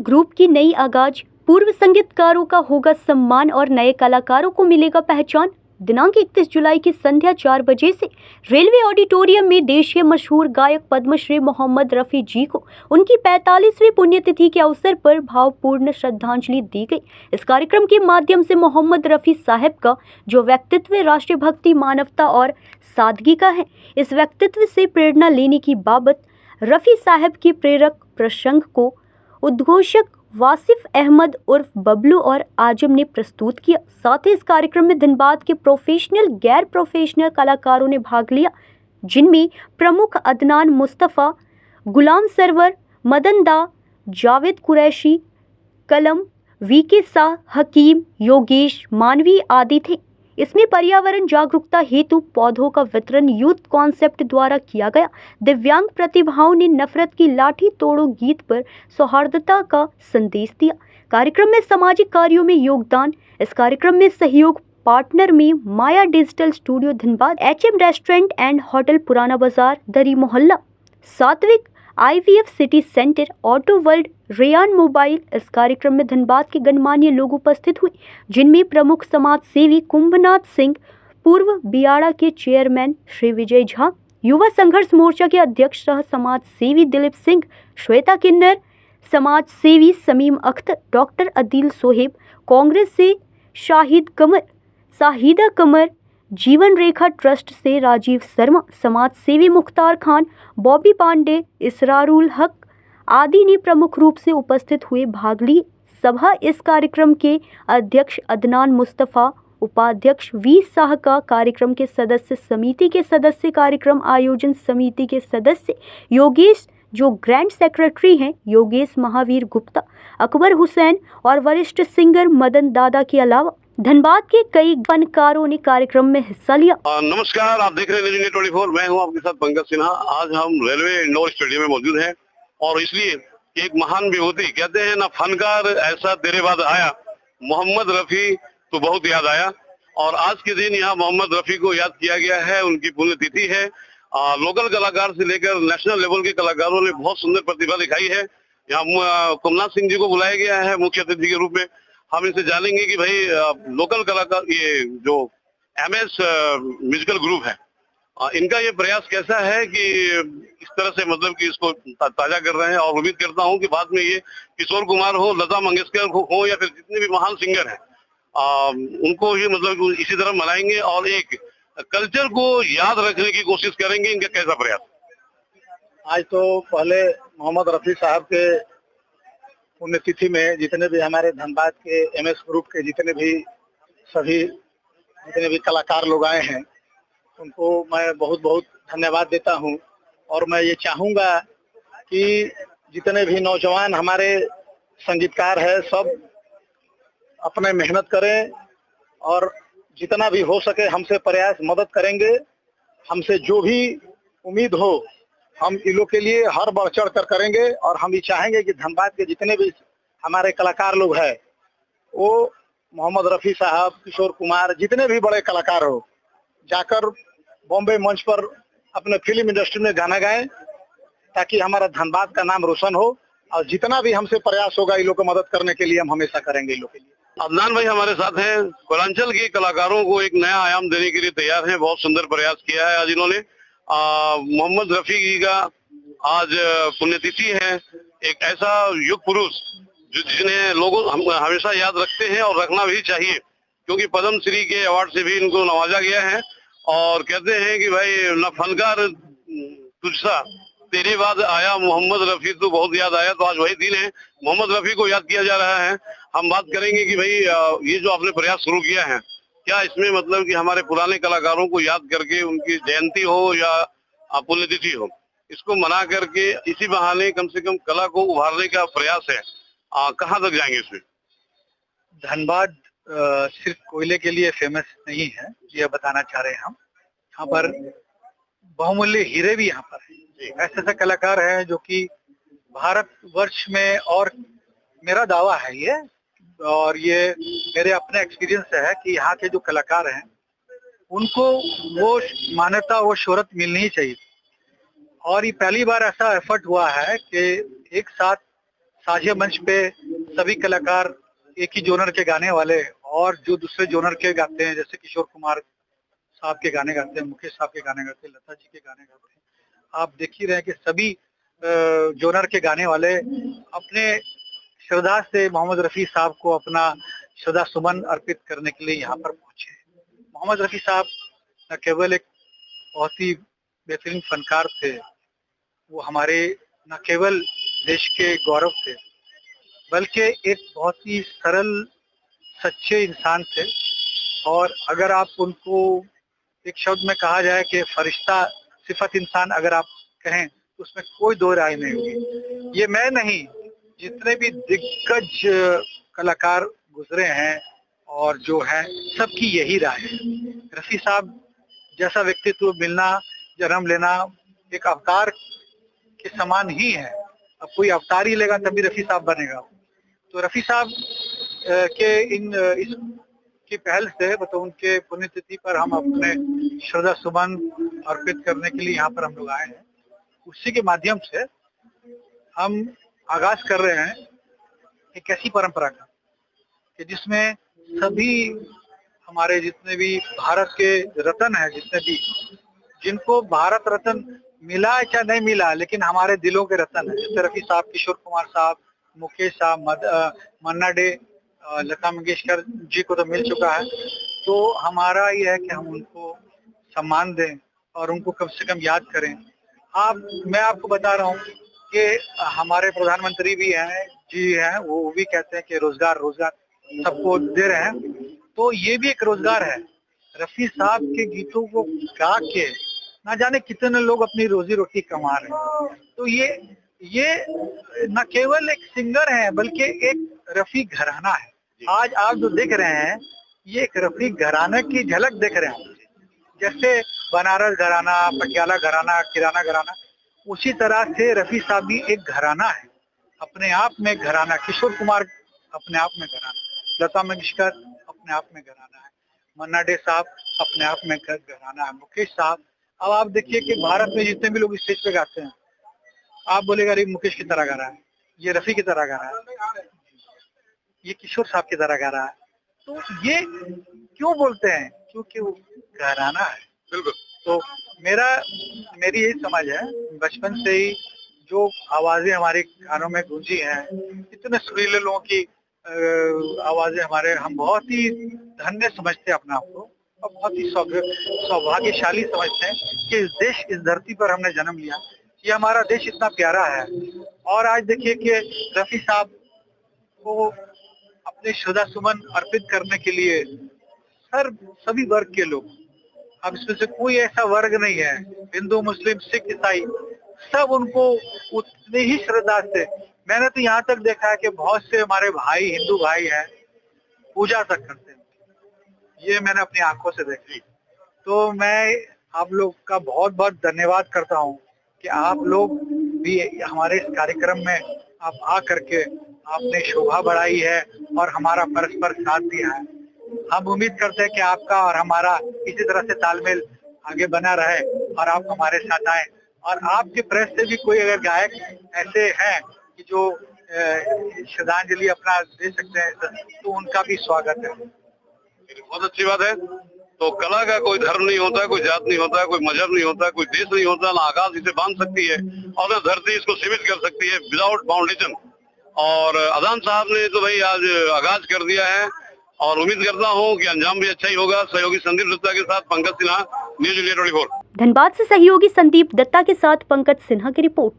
Group की नई आगाज, पूर्व संगीतकारों का होगा सम्मान और नए कलाकारों को मिलेगा पहचान। दिनांक 31 जुलाई की संध्या 4 बजे से रेलवे ऑडिटोरियम में देश के मशहूर गायक पद्मश्री मोहम्मद रफ़ी जी को उनकी 45वीं पुण्यतिथि के अवसर पर भावपूर्ण श्रद्धांजलि दी गई। इस कार्यक्रम के माध्यम से मोहम्मद रफ़ी साहब का जो व्यक्तित्व राष्ट्रभक्ति, मानवता और सादगी का है, इस व्यक्तित्व से प्रेरणा लेने की बाबत रफ़ी साहब के प्रेरक प्रसंग को उद्घोषक वासिफ अहमद उर्फ बबलू और आजम ने प्रस्तुत किया। साथ ही इस कार्यक्रम में धनबाद के प्रोफेशनल, गैर प्रोफेशनल कलाकारों ने भाग लिया, जिनमें प्रमुख अदनान मुस्तफ़ा, गुलाम सरवर, मदन दा, जावेद कुरैशी, कलम, वीके शाह, हकीम, योगेश, मानवी आदि थे। इसमें पर्यावरण जागरूकता हेतु पौधों का वितरण यूथ कॉन्सेप्ट द्वारा किया गया। दिव्यांग प्रतिभाओं ने नफरत की लाठी तोड़ो गीत पर सौहार्दता का संदेश दिया। कार्यक्रम में सामाजिक कार्यों में योगदान। इस कार्यक्रम में सहयोग पार्टनर में Maya digital studio Dhanbad, HM restaurant and hotel पुराना बाजार, दरी मोहल्ला, Satvik, IVF city centre, auto world, Ryan mobile. इस कार्यक्रम में धनबाद के गणमान्य लोग उपस्थित हुए, जिनमें प्रमुख समाज सेवी कुंभनाथ सिंह, पूर्व बियाड़ा के चेयरमैन श्री विजय झा, युवा संघर्ष मोर्चा के अध्यक्ष सह समाज सेवी दिलीप सिंह, श्वेता किन्नर, समाज सेवी समीम अख्तर, डॉक्टर अदील सोहेब, कांग्रेस से शाहिदा कमर, जीवन रेखा ट्रस्ट से राजीव शर्मा, समाज सेवी मुख्तार खान, बॉबी पांडे, इसरारुल हक आदि ने प्रमुख रूप से उपस्थित हुए भाग लिए। सभा इस कार्यक्रम के अध्यक्ष अदनान मुस्तफ़ा, उपाध्यक्ष वी शाह का, कार्यक्रम के सदस्य समिति के सदस्य, कार्यक्रम आयोजन समिति के सदस्य योगेश, जो ग्रैंड सेक्रेटरी हैं, योगेश महावीर गुप्ता, अकबर हुसैन और वरिष्ठ सिंगर मदन दादा के अलावा धनबाद के कई फनकारों ने कार्यक्रम में हिस्सा लिया। नमस्कार, आप देख रहे हैं न्यूज़ 24। मैं हूं आपके साथ पंकज सिन्हा। आज हम रेलवे इंडोर स्टेडियम में मौजूद हैं और इसलिए एक महान विभूति, कहते हैं ना, फनकार ऐसा तेरे बाद आया, मोहम्मद रफ़ी तो बहुत याद आया। और आज के दिन यहाँ मोहम्मद रफ़ी को याद किया गया है, उनकी पुण्यतिथि है। लोकल कलाकार से लेकर नेशनल लेवल के कलाकारों ने बहुत सुंदर प्रतिभा दिखाई है। यहाँ कुंभनाथ सिंह जी को बुलाया गया है मुख्य अतिथि के रूप में। हम इनसे जानेंगे कि भाई लोकल कलाकार, ये जो MS म्यूजिकल ग्रुप है, इनका ये प्रयास कैसा है कि इस तरह से मतलब कि इसको ताजा कर रहे हैं। और उम्मीद करता हूं कि बाद में ये किशोर कुमार हो, लता मंगेशकर हो या फिर जितने भी महान सिंगर हैं, उनको ही मतलब इसी तरह मनाएंगे और एक कल्चर को याद रखने की कोशिश करेंगे। इनका कैसा प्रयास? आज तो पहले मोहम्मद रफ़ी साहब के पुण्यतिथि में जितने भी हमारे धनबाद के MS ग्रुप के जितने भी कलाकार लोग आए हैं, उनको मैं बहुत बहुत धन्यवाद देता हूं। और मैं ये चाहूंगा कि जितने भी नौजवान हमारे संगीतकार हैं, सब अपने मेहनत करें और जितना भी हो सके हमसे प्रयास मदद करेंगे। हमसे जो भी उम्मीद हो हम इन लोग के लिए हर बढ़ चढ़ कर करेंगे। और हम ये चाहेंगे कि धनबाद के जितने भी हमारे कलाकार लोग हैं, वो मोहम्मद रफ़ी साहब, किशोर कुमार, जितने भी बड़े कलाकार हो, जाकर बॉम्बे मंच पर अपने फिल्म इंडस्ट्री में गाना गाएं, ताकि हमारा धनबाद का नाम रोशन हो। और जितना भी हमसे प्रयास होगा इन लोग को मदद करने के लिए हम हमेशा करेंगे इन लोग के लिए। अदनान भाई हमारे साथ हैं, पूर्वांचल के कलाकारों को एक नया आयाम देने के लिए तैयार हैं। बहुत सुंदर प्रयास किया है आज इन्होंने। मोहम्मद रफ़ी जी का आज पुण्यतिथि है। एक ऐसा युग पुरुष जिन्हें लोग हमेशा याद रखते हैं और रखना भी चाहिए, क्योंकि पद्म श्री के अवार्ड से भी इनको नवाजा गया है। और कहते हैं कि भाई न फनकार तुझसा तेरे बाद आया, मोहम्मद रफ़ी तो बहुत याद आया। तो आज वही दिन है, मोहम्मद रफ़ी को याद किया जा रहा है। हम बात करेंगे कि भाई ये जो आपने प्रयास शुरू किया है, क्या इसमें मतलब कि हमारे पुराने कलाकारों को याद करके उनकी जयंती हो या पुण्यतिथि हो, इसको मना करके इसी बहाने कम से कम कला को उभारने का प्रयास है। कहाँ तक जाएंगे इसमें? धनबाद सिर्फ कोयले के लिए फेमस नहीं है, ये बताना चाह रहे हैं हम। यहाँ पर बहुमूल्य हीरे भी यहाँ पर हैं। ऐसे ऐसे कलाकार हैं जो कि भारत वर्ष में, और मेरा दावा है ये, और ये मेरे अपने एक्सपीरियंस से है कि यहाँ के जो कलाकार हैं उनको वो मान्यता, वो शोहरत मिलनी ही चाहिए। और ये पहली बार ऐसा एफर्ट हुआ है कि एक साथ साझे मंच पे सभी कलाकार एक ही जोनर के गाने वाले और जो दूसरे जोनर के गाते हैं, जैसे किशोर कुमार साहब के गाने गाते हैं, मुकेश साहब के गाने गाते हैं, लता जी के गाने गाते हैं। आप देख ही रहे हैं कि सभी जोनर के गाने वाले अपने श्रद्धा से मोहम्मद रफ़ी साहब को अपना श्रद्धा सुमन अर्पित करने के लिए यहाँ पर पहुंचे। मोहम्मद रफ़ी साहब न केवल एक बहुत ही बेहतरीन फनकार थे, वो हमारे न केवल देश के गौरव थे, बल्कि एक बहुत ही सरल सच्चे इंसान थे। और अगर आप उनको एक शब्द में कहा जाए कि फरिश्ता सिफत इंसान अगर आप कहें तो उसमें कोई दो राय नहीं होगी। ये मैं नहीं, जितने भी दिग्गज कलाकार गुजरे हैं और जो है सबकी यही राय है। रफ़ी साहब जैसा व्यक्तित्व मिलना, जन्म लेना एक अवतार के समान ही है। अब कोई अवतार ही लेगा तभी रफ़ी साहब बनेगा। तो रफ़ी साहब के इस की पहल से मतलब उनके पुण्यतिथि पर हम अपने श्रद्धा सुमन अर्पित करने के लिए यहाँ पर हम लोग आए हैं। उसी के माध्यम से हम आगाज कर रहे हैं एक ऐसी परंपरा का कि जिसमें सभी हमारे जितने भी भारत के रत्न हैं, जितने भी जिनको भारत रत्न मिला या नहीं मिला, लेकिन हमारे दिलों के रत्न है, जैसे रफ़ी साहब, किशोर कुमार साहब, मुकेश साहब, मन्ना डे, लता मंगेशकर जी को तो मिल चुका है। तो हमारा ये है कि हम उनको सम्मान दें और उनको कम से कम याद करें। मैं आपको बता रहा हूँ कि हमारे प्रधानमंत्री भी हैं जी हैं, वो भी कहते हैं कि रोजगार सबको दे रहे हैं, तो ये भी एक रोजगार है। रफ़ी साहब के गीतों को गा के ना जाने कितने लोग अपनी रोजी रोटी कमा रहे हैं। तो ये न केवल एक सिंगर है बल्कि एक रफ़ी घराना है। आज आप जो देख रहे हैं ये एक रफ़ी घराने की झलक देख रहे हैं। जैसे बनारस घराना, पटियाला घराना, किराना घराना, उसी तरह से रफ़ी साहब भी एक घराना है, अपने आप में घराना। किशोर कुमार अपने आप में घराना, लता मंगेशकर अपने आप में घराना है, मन्ना डे साहब अपने आप में घराना है, मुकेश साहब। अब आप देखिए कि भारत में जितने भी लोग स्टेज पे गाते हैं, आप बोलेगा अरे मुकेश की तरह गा रहा है, ये रफ़ी की तरह गा रहा है, ये किशोर साहब की तरह गा रहा है। तो ये क्यों बोलते हैं? क्योंकि वो घराना है। बिल्कुल। तो मेरी यही समझ है, बचपन से ही जो आवाजें हमारे कानों में गूंजी हैं, इतने सुरीले लोगों की आवाजें हम बहुत ही धन्य समझते हैं अपने आप को और बहुत ही सौभाग्यशाली समझते हैं कि इस धरती पर हमने जन्म लिया। ये हमारा देश इतना प्यारा है। और आज देखिए कि रफ़ी साहब को अपने श्रद्धा सुमन अर्पित करने के लिए सभी वर्ग के लोग, अब इसमें से कोई ऐसा वर्ग नहीं है, हिंदू, मुस्लिम, सिख, ईसाई, सब उनको उतनी ही श्रद्धा से। मैंने तो यहाँ तक देखा है कि बहुत से हमारे भाई, हिंदू भाई हैं, पूजा तक करते हैं। ये मैंने अपनी आंखों से देखी। तो मैं आप लोग का बहुत बहुत धन्यवाद करता हूँ कि आप लोग भी हमारे इस कार्यक्रम में आप आ करके आपने शोभा बढ़ाई है और हमारा परस्पर साथ दिया है। हम उम्मीद करते हैं कि आपका और हमारा इसी तरह से तालमेल आगे बना रहे और आप हमारे साथ आए। और आपके प्रेस से भी कोई अगर गायक ऐसे हैं कि जो श्रद्धांजलि अपना दे सकते हैं तो उनका भी स्वागत है। बहुत अच्छी बात है। तो कला का कोई धर्म नहीं होता, कोई जात नहीं होता, कोई मजहब नहीं होता, कोई देश नहीं होता, ना आकाश इसे बांध सकती है और ना धरती इसको सीमित कर सकती है विदाउट बाउंडेशन। और अजान साहब ने तो भाई आज आगाज कर दिया है और उम्मीद करता हूँ कि अंजाम भी अच्छा ही होगा। सहयोगी संदीप दत्ता के साथ पंकज सिन्हा, न्यूज़ इंडिया 24। धनबाद से सहयोगी संदीप दत्ता के साथ पंकज सिन्हा की रिपोर्ट।